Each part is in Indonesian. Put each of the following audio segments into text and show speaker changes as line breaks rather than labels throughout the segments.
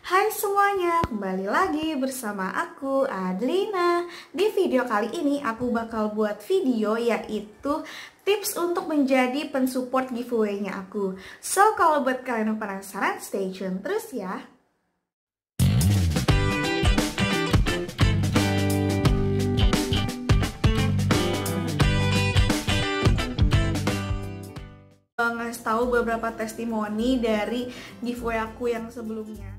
Hai semuanya, kembali lagi bersama aku Adlina. Di video kali ini aku bakal buat video yaitu tips untuk menjadi pensupport giveaway-nya aku. So kalau buat kalian yang penasaran, stay tune terus ya. Ngasih tahu beberapa testimoni dari giveaway aku yang sebelumnya.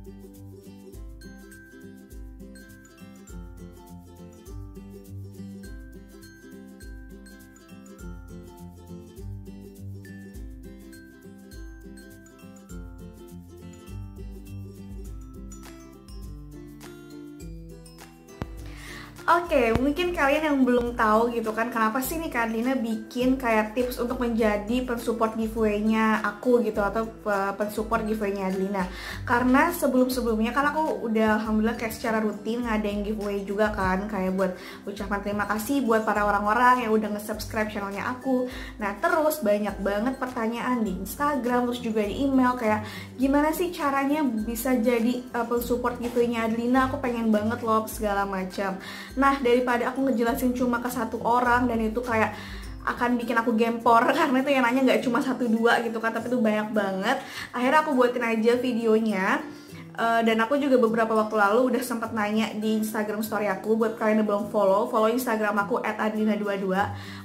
Oke, mungkin kalian yang belum tahu gitu kan, kenapa sih nih Kak Dina bikin kayak tips untuk menjadi pensupport giveaway-nya aku gitu, atau pensupport giveaway-nya Adlina. Karena sebelum-sebelumnya kan aku udah alhamdulillah kayak secara rutin ngadain giveaway juga kan, kayak buat ucapan terima kasih buat para orang-orang yang udah nge-subscribe channelnya aku. Nah terus banyak banget pertanyaan di Instagram, terus juga di email kayak gimana sih caranya bisa jadi pensupport giveaway-nya Adlina, aku pengen banget loh segala macam. Nah daripada aku ngejelasin cuma ke satu orang dan itu kayak akan bikin aku gempor karena itu yang nanya nggak cuma 1-2 gitu kan, tapi itu banyak banget. Akhirnya aku buatin aja videonya. Dan aku juga beberapa waktu lalu udah sempat nanya di Instagram story aku. Buat kalian yang belum follow Instagram aku @adlina22.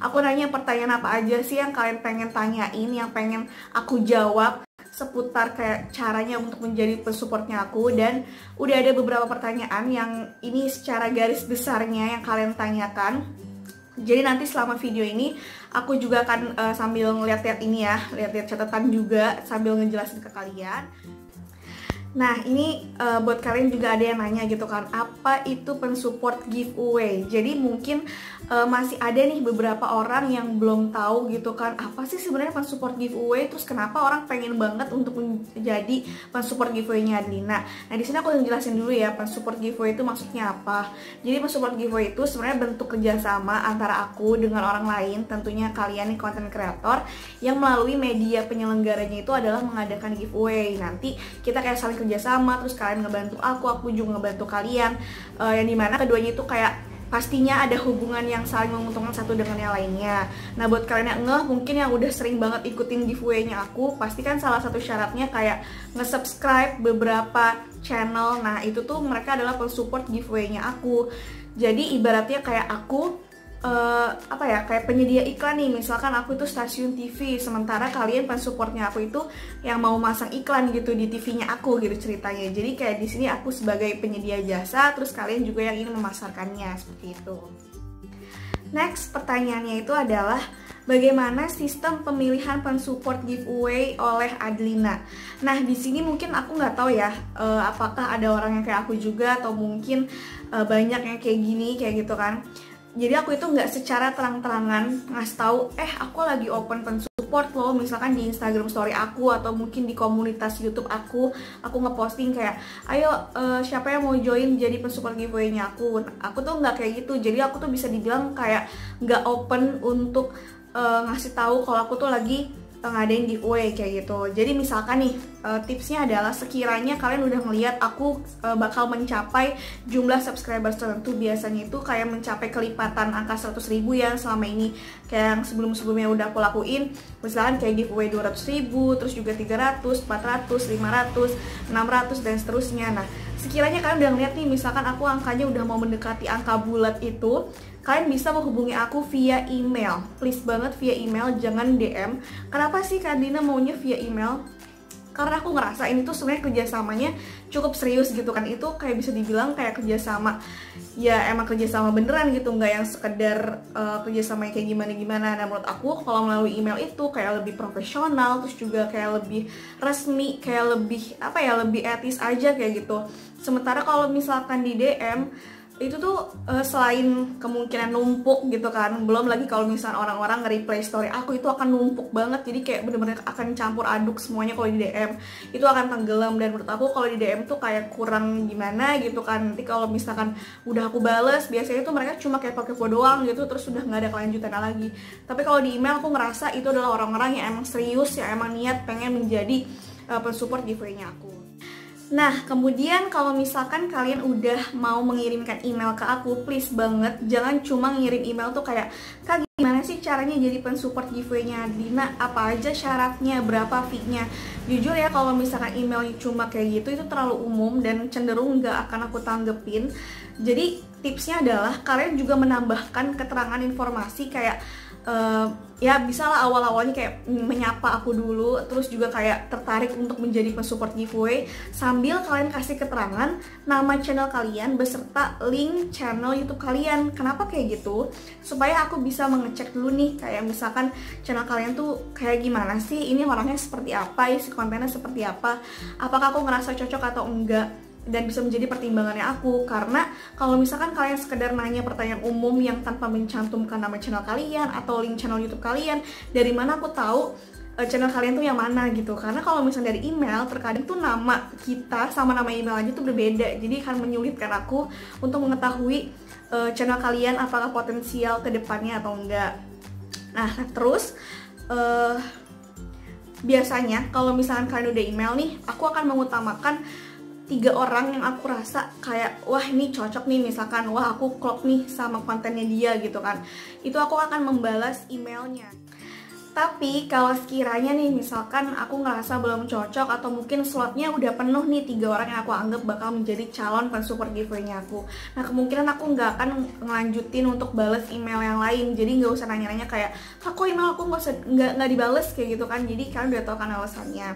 Aku nanya pertanyaan apa aja sih yang kalian pengen tanyain, yang pengen aku jawab seputar kayak caranya untuk menjadi pensupportnya aku. Dan udah ada beberapa pertanyaan yang ini secara garis besarnya yang kalian tanyakan. Jadi nanti selama video ini aku juga akan sambil ngeliat-liat ini ya, lihat-lihat catatan juga sambil ngejelasin ke kalian. Nah ini buat kalian juga ada yang nanya gitu kan, apa itu pensupport giveaway? Jadi mungkin masih ada nih beberapa orang yang belum tahu gitu kan, apa sih sebenarnya pensupport giveaway, terus kenapa orang pengen banget untuk menjadi pensupport giveaway-nya Adlina. Nah di sini aku jelasin dulu ya, pensupport giveaway itu maksudnya apa. Jadi pensupport giveaway itu sebenarnya bentuk kerjasama antara aku dengan orang lain, tentunya kalian nih content creator, yang melalui media penyelenggaranya itu adalah mengadakan giveaway. Nanti kita kayak saling kerjasama, terus kalian ngebantu aku juga ngebantu kalian, yang dimana keduanya itu kayak pastinya ada hubungan yang saling menguntungkan satu dengan yang lainnya. Nah buat kalian yang ngeh, mungkin yang udah sering banget ikutin giveaway-nya aku, pasti kan salah satu syaratnya kayak nge-subscribe beberapa channel. Nah itu tuh mereka adalah pensupport giveaway-nya aku. Jadi ibaratnya kayak aku kayak penyedia iklan nih. Misalkan aku itu stasiun TV, sementara kalian pensupportnya aku itu yang mau masang iklan gitu di TV-nya aku gitu ceritanya. Jadi kayak di sini aku sebagai penyedia jasa, terus kalian juga yang ingin memasarkannya, seperti itu. Next pertanyaannya itu adalah bagaimana sistem pemilihan pensupport giveaway oleh Adlina. Nah di sini mungkin aku nggak tahu ya, apakah ada orang yang kayak aku juga atau mungkin banyak yang kayak gini kayak gitu kan. Jadi aku itu nggak secara terang-terangan ngasih tahu, aku lagi open pensupport loh, misalkan di Instagram story aku atau mungkin di komunitas YouTube aku ngeposting kayak, ayo siapa yang mau join jadi pensupport giveaway-nya aku. Aku tuh nggak kayak gitu, jadi aku tuh bisa dibilang kayak nggak open untuk ngasih tahu kalau aku tuh lagi ngadain giveaway kayak gitu. Jadi misalkan nih tipsnya adalah sekiranya kalian udah ngeliat aku bakal mencapai jumlah subscribers tertentu, biasanya itu kayak mencapai kelipatan angka 100.000 ya selama ini, kayak yang sebelum-sebelumnya udah aku lakuin. Misalkan kayak giveaway 200.000, terus juga 300, 400, 500, 600 dan seterusnya. Nah sekiranya kalian udah ngeliat nih, misalkan aku angkanya udah mau mendekati angka bulat itu, kalian bisa menghubungi aku via email. Please banget via email, jangan DM. Kenapa sih Kak Dina maunya via email? Karena aku ngerasa ini tuh sebenarnya kerjasamanya cukup serius gitu kan. Itu kayak bisa dibilang kayak kerjasama, ya emang kerjasama beneran gitu, nggak yang sekedar kerjasama yang kayak gimana-gimana. Nah menurut aku kalau melalui email itu kayak lebih profesional, terus juga kayak lebih resmi, kayak lebih lebih etis aja kayak gitu. Sementara kalau misalkan di DM itu tuh selain kemungkinan numpuk gitu kan, belum lagi kalau misalnya orang-orang nge-replay story aku itu akan numpuk banget. Jadi kayak bener-bener akan campur aduk semuanya. Kalau di DM itu akan tenggelam, dan menurut aku kalau di DM tuh kayak kurang gimana gitu kan. Nanti kalau misalkan udah aku bales, biasanya tuh mereka cuma kayak kepo doang gitu, terus udah nggak ada kelanjutannya lagi. Tapi kalau di email aku ngerasa itu adalah orang-orang yang emang serius, yang emang niat pengen menjadi pensupport giveaway-nya aku. Nah, kemudian kalau misalkan kalian udah mau mengirimkan email ke aku, please banget jangan cuma ngirim email tuh kayak, "Kak, gimana sih caranya jadi pensupport giveaway-nya Adlina? Apa aja syaratnya? Berapa fee-nya?" Jujur ya, kalau misalkan emailnya cuma kayak gitu, itu terlalu umum dan cenderung nggak akan aku tanggepin. Jadi tipsnya adalah kalian juga menambahkan keterangan informasi kayak ya bisa lah awal-awalnya kayak menyapa aku dulu, terus juga kayak tertarik untuk menjadi pensupport giveaway, sambil kalian kasih keterangan nama channel kalian beserta link channel YouTube kalian. Kenapa kayak gitu? Supaya aku bisa mengecek dulu nih, kayak misalkan channel kalian tuh kayak gimana sih, ini orangnya seperti apa, isi kontennya seperti apa, apakah aku ngerasa cocok atau enggak, dan bisa menjadi pertimbangannya aku. Karena kalau misalkan kalian sekedar nanya pertanyaan umum yang tanpa mencantumkan nama channel kalian atau link channel YouTube kalian, dari mana aku tahu channel kalian tuh yang mana gitu? Karena kalau misalnya dari email, terkadang tuh nama kita sama nama email aja tuh berbeda, jadi akan menyulitkan aku untuk mengetahui channel kalian apakah potensial ke depannya atau enggak. Nah, terus biasanya kalau misalkan kalian udah email nih, aku akan mengutamakan 3 orang yang aku rasa kayak, wah ini cocok nih, misalkan wah aku klop nih sama kontennya dia gitu kan, itu aku akan membalas emailnya. Tapi kalau sekiranya nih misalkan aku ngerasa belum cocok atau mungkin slotnya udah penuh nih 3 orang yang aku anggap bakal menjadi calon pensupport giveaway-nya aku, nah kemungkinan aku nggak akan ngelanjutin untuk bales email yang lain. Jadi nggak usah nanya-nanya kayak, "Kok email aku nggak dibales," kayak gitu kan. Jadi kalian udah tahu kan alasannya.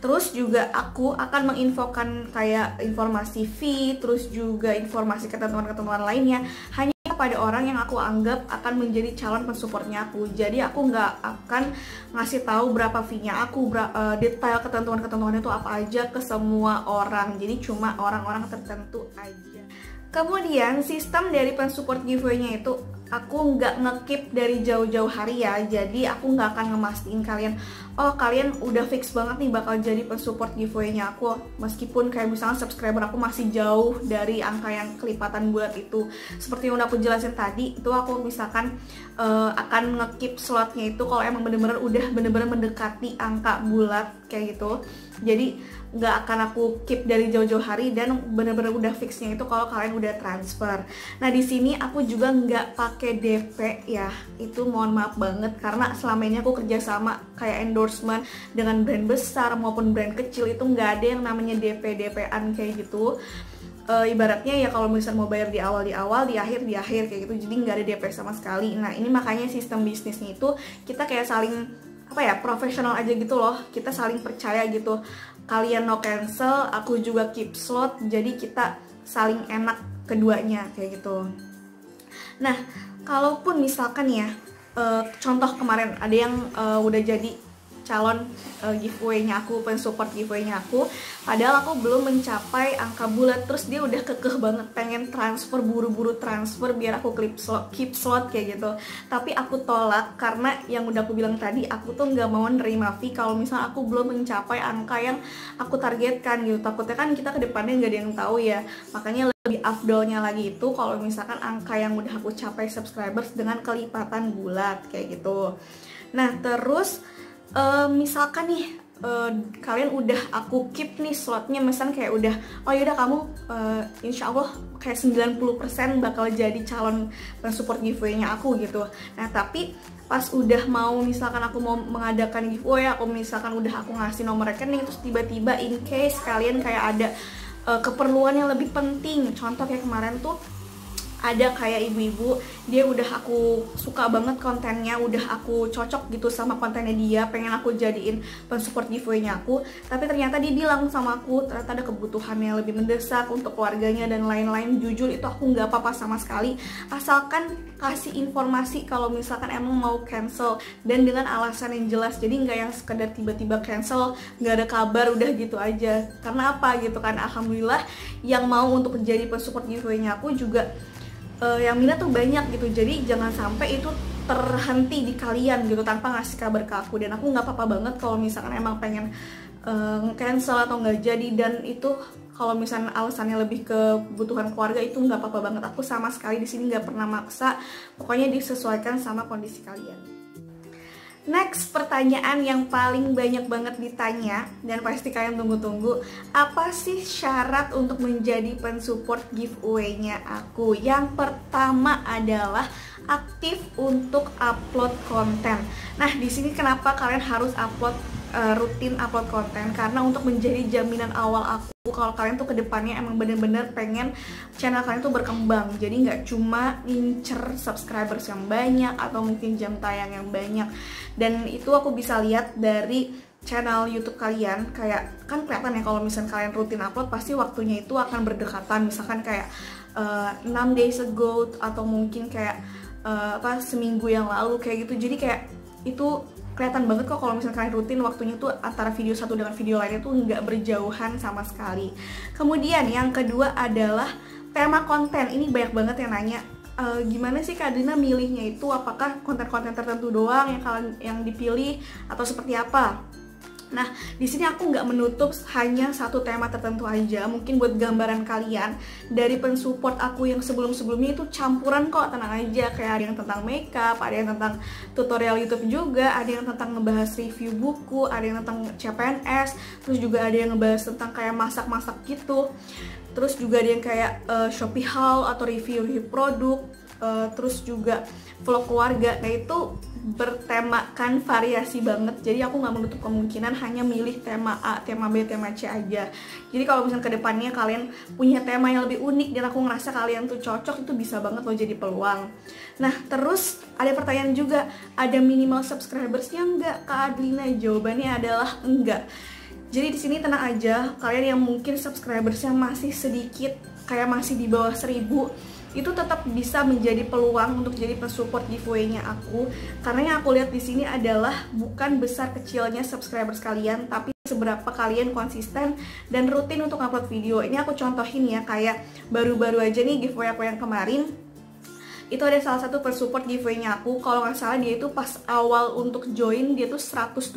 Terus juga aku akan menginfokan kayak informasi fee, terus juga informasi ketentuan-ketentuan lainnya hanya pada orang yang aku anggap akan menjadi calon pensupportnya aku. Jadi aku nggak akan ngasih tahu berapa fee-nya aku, detail ketentuan-ketentuannya itu apa aja ke semua orang. Jadi cuma orang-orang tertentu aja. Kemudian sistem dari pensupport giveaway-nya itu aku nggak ngekip dari jauh-jauh hari ya. Jadi aku nggak akan ngemastiin kalian, oh kalian udah fix banget nih bakal jadi pensupport giveaway-nya aku, meskipun kayak misalnya subscriber aku masih jauh dari angka yang kelipatan bulat itu. Seperti yang udah aku jelasin tadi, itu aku misalkan akan ngekip slotnya itu kalau emang bener-bener udah bener-bener mendekati angka bulat kayak gitu. Jadi nggak akan aku keep dari jauh-jauh hari, dan bener-bener udah fixnya itu kalau kalian udah transfer. Nah di sini aku juga nggak pakai DP ya, itu mohon maaf banget karena selama ini aku kerja sama kayak endorsement dengan brand besar maupun brand kecil, itu nggak ada yang namanya DP-DP-an kayak gitu. Ibaratnya ya kalau misalnya mau bayar di awal, di akhir kayak gitu, jadi nggak ada DP sama sekali. Nah ini makanya sistem bisnisnya itu kita kayak saling apa ya, profesional aja gitu loh, kita saling percaya gitu. Kalian no cancel, aku juga keep slot, jadi kita saling enak keduanya kayak gitu. Nah kalaupun misalkan ya contoh kemarin ada yang udah jadi calon giveaway-nya aku, pensupport giveaway-nya aku, padahal aku belum mencapai angka bulat, terus dia udah kekeh banget pengen transfer, buru-buru transfer biar aku keep slot kayak gitu. Tapi aku tolak karena yang udah aku bilang tadi, aku tuh nggak mau nerima fee kalau misalnya aku belum mencapai angka yang aku targetkan gitu. Takutnya kan kita kedepannya nggak ada yang tahu ya, makanya lebih afdolnya lagi itu kalau misalkan angka yang udah aku capai subscribers dengan kelipatan bulat kayak gitu. Nah terus misalkan nih kalian udah aku keep nih slotnya, misalnya kayak udah, oh yaudah kamu insya Allah kayak 90% bakal jadi calon pensupport giveaway-nya aku gitu. Nah tapi pas udah mau, misalkan aku mau mengadakan giveaway, aku misalkan udah aku ngasih nomor rekening, terus tiba-tiba in case kalian kayak ada keperluan yang lebih penting, contoh kayak kemarin tuh ada kayak ibu-ibu, dia udah aku suka banget kontennya, udah aku cocok gitu sama kontennya dia, pengen aku jadiin pensupport giveaway-nya aku, tapi ternyata dia bilang sama aku ternyata ada kebutuhannya lebih mendesak untuk keluarganya dan lain-lain. Jujur itu aku nggak apa-apa sama sekali, asalkan kasih informasi kalau misalkan emang mau cancel dan dengan alasan yang jelas. Jadi nggak yang sekedar tiba-tiba cancel, nggak ada kabar udah gitu aja. Karena apa gitu kan, alhamdulillah yang mau untuk menjadi pensupport giveaway-nya aku juga yang minat tuh banyak gitu. Jadi jangan sampai itu terhenti di kalian gitu tanpa ngasih kabar ke aku. Dan aku nggak apa-apa banget kalau misalkan emang pengen cancel atau nggak jadi, dan itu kalau misalnya alasannya lebih ke kebutuhan keluarga, itu nggak apa-apa banget. Aku sama sekali di sini nggak pernah maksa, pokoknya disesuaikan sama kondisi kalian. Next, pertanyaan yang paling banyak banget ditanya dan pasti kalian tunggu-tunggu, apa sih syarat untuk menjadi pensupport giveaway-nya aku? Yang pertama adalah aktif untuk upload konten. Nah, di sini kenapa kalian harus rutin upload konten? Karena untuk menjadi jaminan awal aku kalau kalian tuh kedepannya emang bener-bener pengen channel kalian tuh berkembang. Jadi nggak cuma ngincer subscribers yang banyak atau mungkin jam tayang yang banyak. Dan itu aku bisa lihat dari channel YouTube kalian, kayak kan kelihatan ya kalau misalnya kalian rutin upload pasti waktunya itu akan berdekatan. Misalkan kayak 6 days ago atau mungkin kayak seminggu yang lalu kayak gitu. Jadi kayak itu kelihatan banget kok kalau misalnya kalian rutin, waktunya tuh antara video satu dengan video lainnya tuh nggak berjauhan sama sekali. Kemudian yang kedua adalah tema konten. Ini banyak banget yang nanya, gimana sih Kak Adlina milihnya itu, apakah konten-konten tertentu doang yang dipilih atau seperti apa? Nah, di sini aku nggak menutup hanya satu tema tertentu aja. Mungkin buat gambaran kalian, dari pensupport aku yang sebelum-sebelumnya itu campuran kok, tenang aja. Kayak ada yang tentang makeup, ada yang tentang tutorial YouTube juga, ada yang tentang ngebahas review buku, ada yang tentang CPNS, terus juga ada yang ngebahas tentang kayak masak-masak gitu. Terus juga ada yang kayak Shopee haul atau review produk, terus juga vlog keluarga. Nah, itu bertemakan variasi banget, jadi aku nggak menutup kemungkinan hanya milih tema A, tema B, tema C aja. Jadi kalau misalnya kedepannya kalian punya tema yang lebih unik dan aku ngerasa kalian tuh cocok, itu bisa banget loh jadi peluang. Nah, terus ada pertanyaan juga, ada minimal subscribersnya nggak Kak Adlina? Jawabannya adalah enggak. Jadi di sini tenang aja, kalian yang mungkin subscribersnya masih sedikit, kayak masih di bawah 1000, itu tetap bisa menjadi peluang untuk jadi pensupport giveaway-nya aku. Karena yang aku lihat di sini adalah bukan besar kecilnya subscribers kalian, tapi seberapa kalian konsisten dan rutin untuk upload video. Ini aku contohin ya, kayak baru-baru aja nih giveaway aku yang kemarin. Itu ada salah satu pensupport giveaway-nya aku, kalau nggak salah dia itu pas awal untuk join dia tuh 170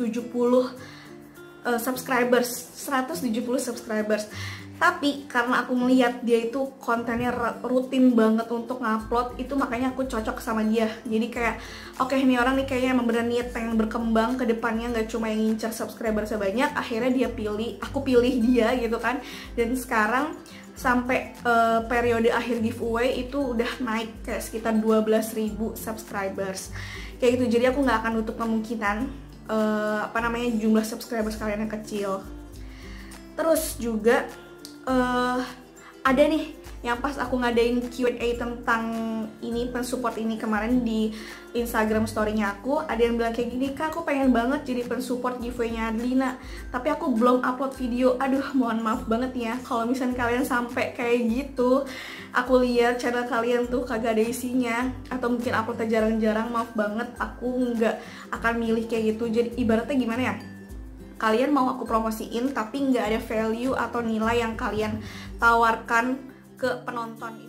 subscribers. Tapi karena aku melihat dia itu kontennya rutin banget untuk ngupload, itu makanya aku cocok sama dia. Jadi kayak oke, ini orang nih kayaknya emang bener niat pengen berkembang ke depannya, nggak cuma yang ngincer subscriber sebanyak. Akhirnya aku pilih dia gitu kan. Dan sekarang sampai periode akhir giveaway itu udah naik kayak sekitar 12.000 subscribers kayak gitu. Jadi aku nggak akan nutup kemungkinan jumlah subscribers kalian yang kecil. Terus juga ada nih yang pas aku ngadain Q&A tentang ini pensupport ini kemarin di Instagram story-nya aku, ada yang bilang kayak gini, Kak, aku pengen banget jadi pensupport giveaway-nya Adlina, tapi aku belum upload video. Aduh, mohon maaf banget ya kalau misalnya kalian sampai kayak gitu. Aku lihat channel kalian tuh kagak ada isinya, atau mungkin uploadnya jarang-jarang, maaf banget, aku nggak akan milih kayak gitu. Jadi ibaratnya gimana ya, kalian mau aku promosiin tapi nggak ada value atau nilai yang kalian tawarkan ke penonton.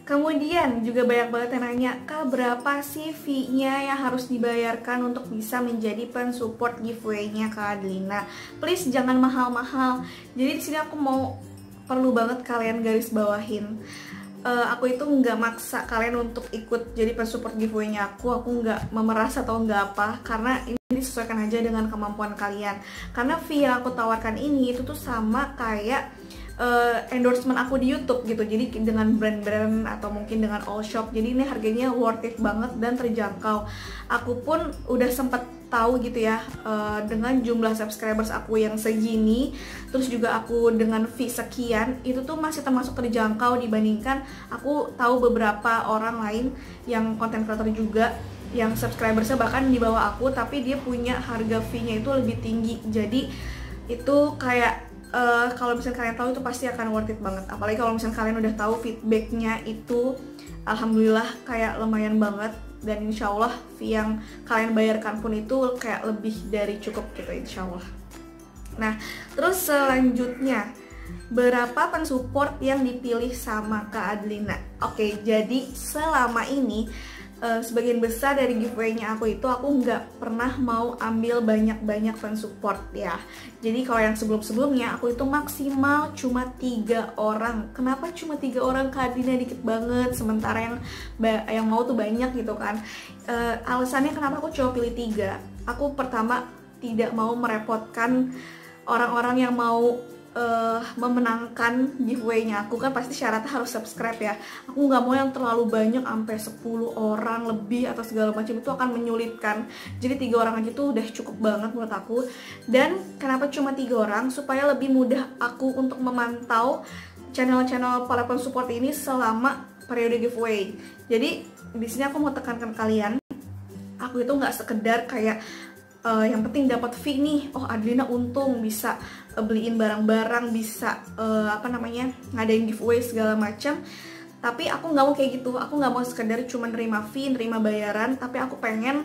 Kemudian juga banyak banget yang nanya, Kak, berapa sih fee-nya yang harus dibayarkan untuk bisa menjadi pensupport giveaway-nya Kak Adlina? Please jangan mahal-mahal. Jadi di sini aku perlu banget kalian garis bawahin. Aku itu nggak maksa kalian untuk ikut jadi pensupport giveaway-nya aku nggak memeras atau nggak apa, karena ini disesuaikan aja dengan kemampuan kalian. Karena fee yang aku tawarkan ini itu tuh sama kayak endorsement aku di YouTube gitu. Jadi dengan brand-brand atau mungkin dengan all shop. Jadi ini harganya worth it banget dan terjangkau. Aku pun udah sempet tahu gitu ya, dengan jumlah subscribers aku yang segini, terus juga aku dengan fee sekian, itu tuh masih termasuk terjangkau dibandingkan aku tahu beberapa orang lain yang content creator juga yang subscribersnya bahkan di bawah aku, tapi dia punya harga fee-nya itu lebih tinggi. Jadi itu kayak kalau misalnya kalian tahu itu pasti akan worth it banget. Apalagi kalau misalnya kalian udah tahu feedbacknya itu alhamdulillah kayak lumayan banget, dan insya Allah fee yang kalian bayarkan pun itu kayak lebih dari cukup gitu insya Allah. Nah, terus selanjutnya, berapa pensupport yang dipilih sama Kak Adlina? Oke, jadi selama ini sebagian besar dari giveaway-nya aku itu aku nggak pernah mau ambil banyak-banyak pensupport ya. Jadi kalau yang sebelum-sebelumnya aku itu maksimal cuma 3 orang. Kenapa cuma 3 orang? Kadina dikit banget, sementara yang mau tuh banyak gitu kan. Alasannya kenapa aku cuma pilih 3. Aku pertama tidak mau merepotkan orang-orang yang mau memenangkan giveaway-nya aku, kan pasti syaratnya harus subscribe ya. Aku nggak mau yang terlalu banyak sampai 10 orang lebih atau segala macam, itu akan menyulitkan. Jadi 3 orang aja tuh udah cukup banget menurut aku. Dan kenapa cuma 3 orang? Supaya lebih mudah aku untuk memantau channel-channel para pensupport ini selama periode giveaway. Jadi di sini aku mau tekankan kalian, aku itu nggak sekedar kayak yang penting dapat fee nih, oh Adlina untung bisa beliin barang-barang, bisa ngadain giveaway segala macam. Tapi aku nggak mau kayak gitu, aku nggak mau sekedar cuma nerima fee, nerima bayaran, tapi aku pengen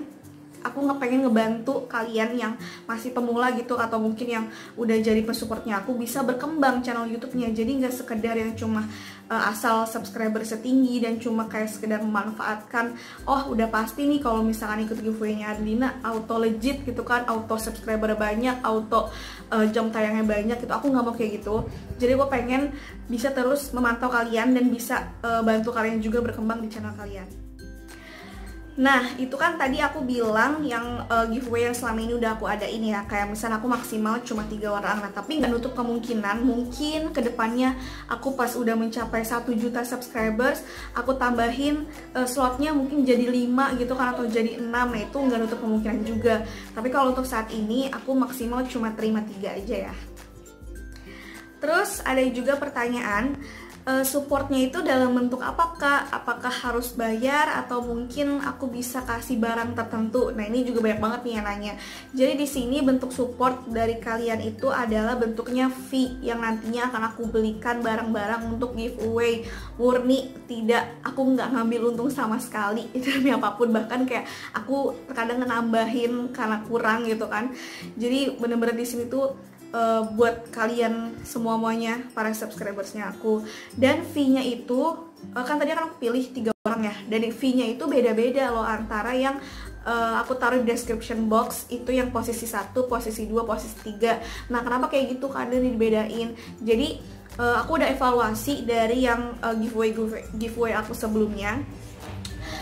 ngebantu kalian yang masih pemula gitu, atau mungkin yang udah jadi pensupportnya aku bisa berkembang channel YouTube-nya. Jadi nggak sekedar yang cuma asal subscriber setinggi dan cuma kayak sekedar memanfaatkan, oh udah pasti nih kalau misalkan ikut giveaway-nya Adlina auto legit gitu kan, auto subscriber banyak, auto jam tayangnya banyak gitu. Aku nggak mau kayak gitu. Jadi gue pengen bisa terus memantau kalian dan bisa bantu kalian juga berkembang di channel kalian. Nah, itu kan tadi aku bilang yang giveaway yang selama ini udah aku adain ya. Kayak misalnya aku maksimal cuma 3 orang. Nah, tapi nggak nutup kemungkinan mungkin kedepannya aku pas udah mencapai 1 juta subscribers, aku tambahin slotnya mungkin jadi 5 gitu kan, atau jadi 6. Nah, itu nggak nutup kemungkinan juga. Tapi kalau untuk saat ini aku maksimal cuma terima 3 aja ya. Terus ada juga pertanyaan, supportnya itu dalam bentuk apa kak? Apakah harus bayar atau mungkin aku bisa kasih barang tertentu? Nah, ini juga banyak banget nih yang nanya. Jadi di sini bentuk support dari kalian itu adalah bentuknya fee yang nantinya akan aku belikan barang-barang untuk giveaway. Murni tidak, aku nggak ngambil untung sama sekali itu demi apapun. Bahkan kayak aku terkadang nambahin karena kurang gitu kan. Jadi bener-bener di sini tuh buat kalian semuanya para subscribersnya aku. Dan fee-nya itu kan tadi kan aku pilih 3 orang ya, dan fee-nya itu beda-beda loh antara yang aku taruh di description box itu yang posisi 1, posisi 2, posisi 3. Nah, kenapa kayak gitu? Karena dibedain. Jadi aku udah evaluasi dari yang giveaway aku sebelumnya.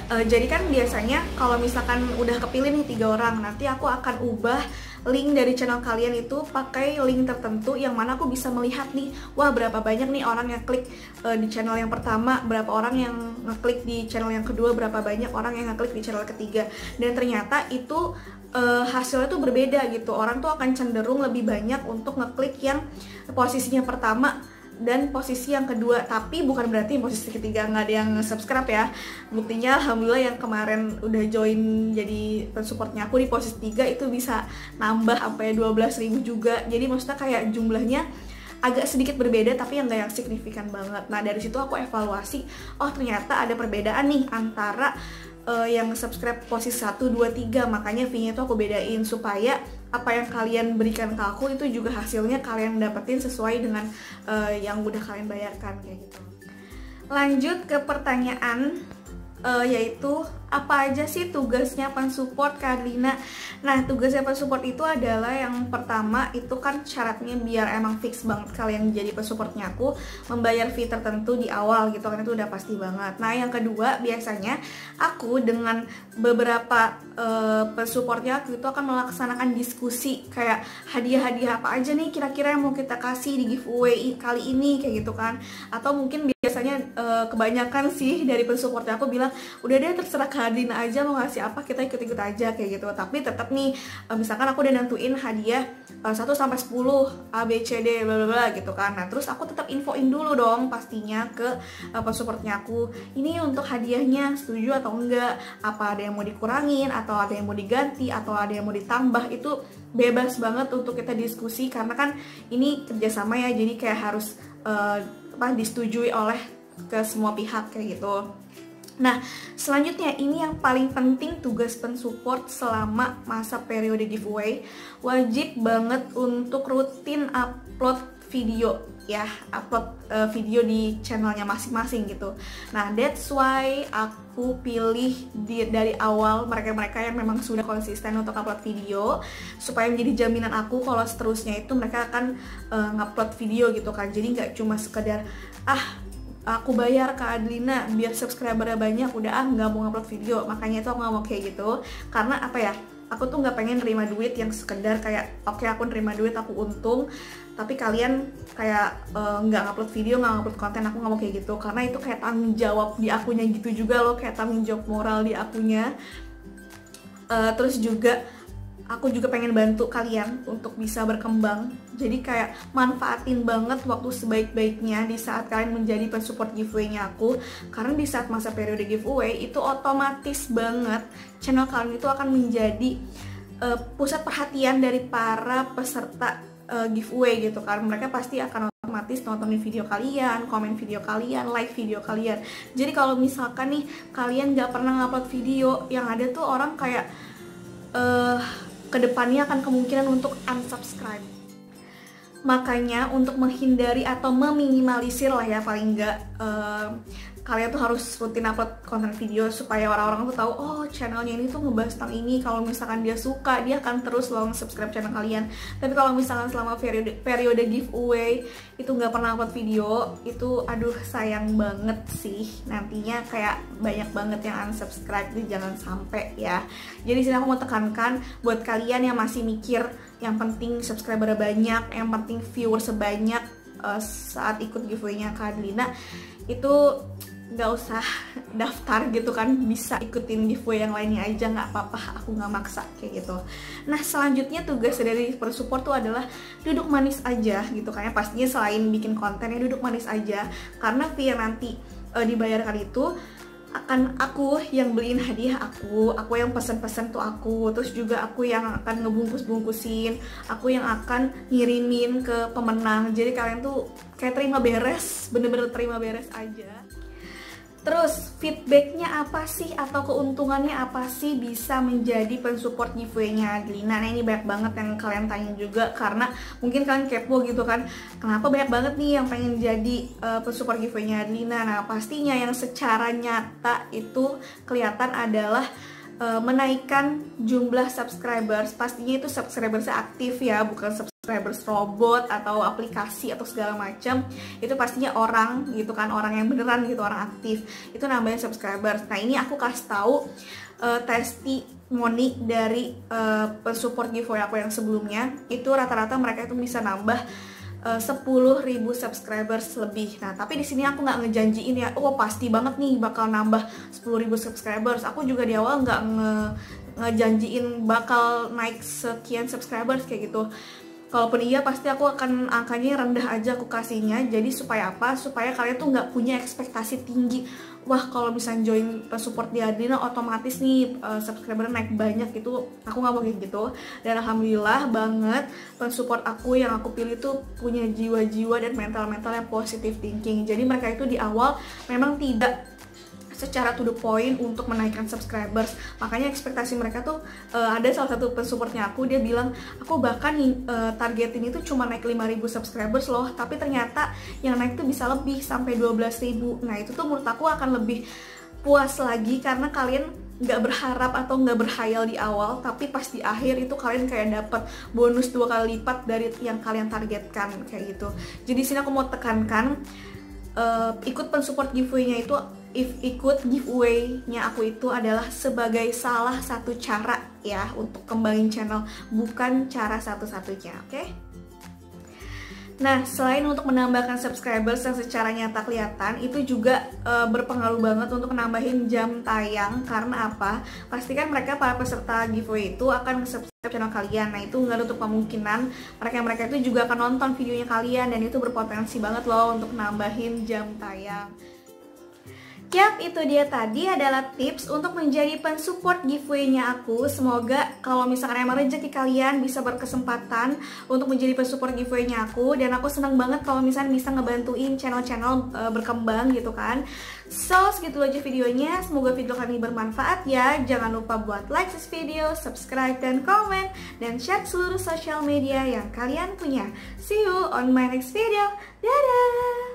Jadi kan biasanya kalau misalkan udah kepilih nih 3 orang, nanti aku akan ubah link dari channel kalian itu pakai link tertentu yang mana aku bisa melihat nih, wah berapa banyak nih orang yang klik di channel yang pertama, berapa orang yang ngeklik di channel yang kedua, berapa banyak orang yang ngeklik di channel ketiga. Dan ternyata itu hasilnya tuh berbeda gitu. Orang tuh akan cenderung lebih banyak untuk ngeklik yang posisinya pertama dan posisi yang kedua, tapi bukan berarti posisi ketiga nggak ada yang subscribe ya. Buktinya alhamdulillah yang kemarin udah join jadi pensupportnya aku di posisi 3 itu bisa nambah sampai 12.000 juga. Jadi maksudnya kayak jumlahnya agak sedikit berbeda tapi yang nggak yang signifikan banget. Nah, dari situ aku evaluasi, oh ternyata ada perbedaan nih antara yang subscribe posisi 1, 2, 3. Makanya fee-nya tuh aku bedain supaya apa yang kalian berikan ke aku itu juga hasilnya kalian dapetin sesuai dengan yang udah kalian bayarkan kayak gitu. Lanjut ke pertanyaan yaitu apa aja sih tugasnya pensupport Kak Adlina? Nah, tugasnya pensupport itu adalah yang pertama itu kan syaratnya biar emang fix banget kalian jadi pensupportnya aku, membayar fee tertentu di awal gitu kan, itu udah pasti banget. Nah, yang kedua biasanya aku dengan beberapa pensupportnya aku itu akan melaksanakan diskusi kayak hadiah-hadiah apa aja nih kira-kira yang mau kita kasih di giveaway kali ini kayak gitu kan. Atau mungkin biasanya kebanyakan sih dari pensupportnya aku bilang, udah deh terserah Kak Adlina aja mau ngasih apa, kita ikut-ikut aja kayak gitu. Tapi tetap nih misalkan aku udah nentuin hadiah 1 sampai 10 A B C D bla bla bla gitu kan. Nah, terus aku tetap infoin dulu dong pastinya ke pensupportnya aku, ini untuk hadiahnya setuju atau enggak, apa ada yang mau dikurangin atau ada yang mau diganti atau ada yang mau ditambah. Itu bebas banget untuk kita diskusi karena kan ini kerjasama ya, jadi kayak harus disetujui oleh ke semua pihak kayak gitu. Nah, selanjutnya ini yang paling penting, tugas pensupport selama masa periode giveaway, wajib banget untuk rutin upload video ya upload video di channelnya masing-masing gitu. Nah, that's why aku pilih dari awal mereka-mereka yang memang sudah konsisten untuk upload video, supaya menjadi jaminan aku kalau seterusnya itu mereka akan ngupload video gitu kan. Jadi nggak cuma sekedar aku bayar ke Adlina biar subscribernya banyak, udah nggak mau ngupload video. Makanya itu aku nggak mau kayak gitu, karena apa ya, aku tuh nggak pengen nerima duit yang sekedar kayak oke, aku nerima duit, aku untung, tapi kalian kayak nggak ngupload video, nggak ngupload konten. Aku nggak mau kayak gitu, karena itu kayak tanggung jawab di akunya gitu juga loh, kayak tanggung jawab moral di akunya. Terus juga aku juga pengen bantu kalian untuk bisa berkembang. Jadi kayak manfaatin banget waktu sebaik-baiknya di saat kalian menjadi pensupport giveaway-nya aku. Karena di saat masa periode giveaway itu otomatis banget channel kalian itu akan menjadi pusat perhatian dari para peserta giveaway gitu kan. Mereka pasti akan otomatis nontonin video kalian, komen video kalian, like video kalian. Jadi kalau misalkan nih kalian gak pernah ngupload video, yang ada tuh orang kayak kedepannya akan kemungkinan untuk unsubscribe. Makanya untuk menghindari atau meminimalisir lah ya, paling enggak kalian tuh harus rutin upload konten video supaya orang-orang tuh tahu, oh channelnya ini tuh ngebahas tentang ini. Kalau misalkan dia suka, dia akan terus loh subscribe channel kalian. Tapi kalau misalkan selama periode giveaway itu nggak pernah upload video, itu aduh sayang banget sih. Nantinya kayak banyak banget yang unsubscribe, jadi jangan sampai ya. Jadi sini aku mau tekankan buat kalian yang masih mikir yang penting subscriber banyak, yang penting viewer sebanyak saat ikut giveaway-nya Kak Adlina, itu nggak usah daftar gitu kan, bisa ikutin giveaway yang lainnya aja, nggak apa-apa, aku nggak maksa kayak gitu. Nah, selanjutnya tugas dari persupport tuh adalah duduk manis aja gitu kan ya. Pastinya selain bikin konten ya duduk manis aja, karena fee yang nanti dibayarkan itu akan aku yang beliin hadiah, aku yang pesen-pesen tuh aku, terus juga aku yang akan ngebungkus-bungkusin, aku yang akan ngirimin ke pemenang. Jadi kalian tuh kayak terima beres, bener-bener terima beres aja. Terus feedbacknya apa sih atau keuntungannya apa sih bisa menjadi pensupport giveaway-nya Adlina? Nah, ini banyak banget yang kalian tanya juga, karena mungkin kalian kepo gitu kan, kenapa banyak banget nih yang pengen jadi pensupport giveaway-nya Adlina. Nah, pastinya yang secara nyata itu kelihatan adalah menaikkan jumlah subscribers. Pastinya itu subscribers aktif ya, bukan subscribers robot atau aplikasi atau segala macam. Itu pastinya orang gitu kan, orang yang beneran gitu, orang aktif. Itu nambahin subscribers. Nah, ini aku kasih tahu testimoni dari pensupport giveaway aku yang sebelumnya. Itu rata-rata mereka itu bisa nambah 10.000 subscribers lebih. Nah, tapi di sini aku nggak ngejanjiin ya, oh pasti banget nih bakal nambah 10.000 subscribers. Aku juga di awal nggak ngejanjiin bakal naik sekian subscribers kayak gitu. Kalaupun iya, pasti aku akan angkanya rendah aja aku kasihnya. Jadi supaya apa? Supaya kalian tuh nggak punya ekspektasi tinggi. Wah, kalau misalnya join support di Adlina otomatis nih subscriber naik banyak gitu. Aku nggak mau kayak gitu. Dan alhamdulillah banget pensupport aku yang aku pilih tuh punya jiwa-jiwa dan mental-mental yang positive thinking. Jadi mereka itu di awal memang tidak secara to the point untuk menaikkan subscribers. Makanya ekspektasi mereka tuh ada salah satu pensupportnya aku, dia bilang aku bahkan targetin itu cuma naik 5.000 subscribers loh, tapi ternyata yang naik tuh bisa lebih sampai 12.000. Nah, itu tuh menurut aku akan lebih puas lagi, karena kalian nggak berharap atau nggak berhayal di awal, tapi pas di akhir itu kalian kayak dapat bonus 2 kali lipat dari yang kalian targetkan kayak gitu. Jadi sini aku mau tekankan, ikut pensupport giveaway-nya itu, ikut giveaway-nya aku itu adalah sebagai salah satu cara ya untuk kembangin channel, bukan cara satu-satunya, oke? Nah, selain untuk menambahkan subscribers yang secara nyata kelihatan, itu juga berpengaruh banget untuk nambahin jam tayang. Karena apa? Pastikan mereka, para peserta giveaway itu akan subscribe channel kalian. Nah, itu nggak nutup kemungkinan mereka itu juga akan nonton videonya kalian, dan itu berpotensi banget loh untuk nambahin jam tayang. Yap, itu dia tadi adalah tips untuk menjadi pensupport giveaway-nya aku. Semoga kalau misalkan emang rezeki kalian bisa berkesempatan untuk menjadi pensupport giveaway-nya aku. Dan aku senang banget kalau misalnya bisa ngebantuin channel-channel berkembang gitu kan. So, segitu aja videonya. Semoga video kali ini bermanfaat ya. Jangan lupa buat like this video, subscribe, dan komen. Dan share seluruh sosial media yang kalian punya. See you on my next video. Dadah!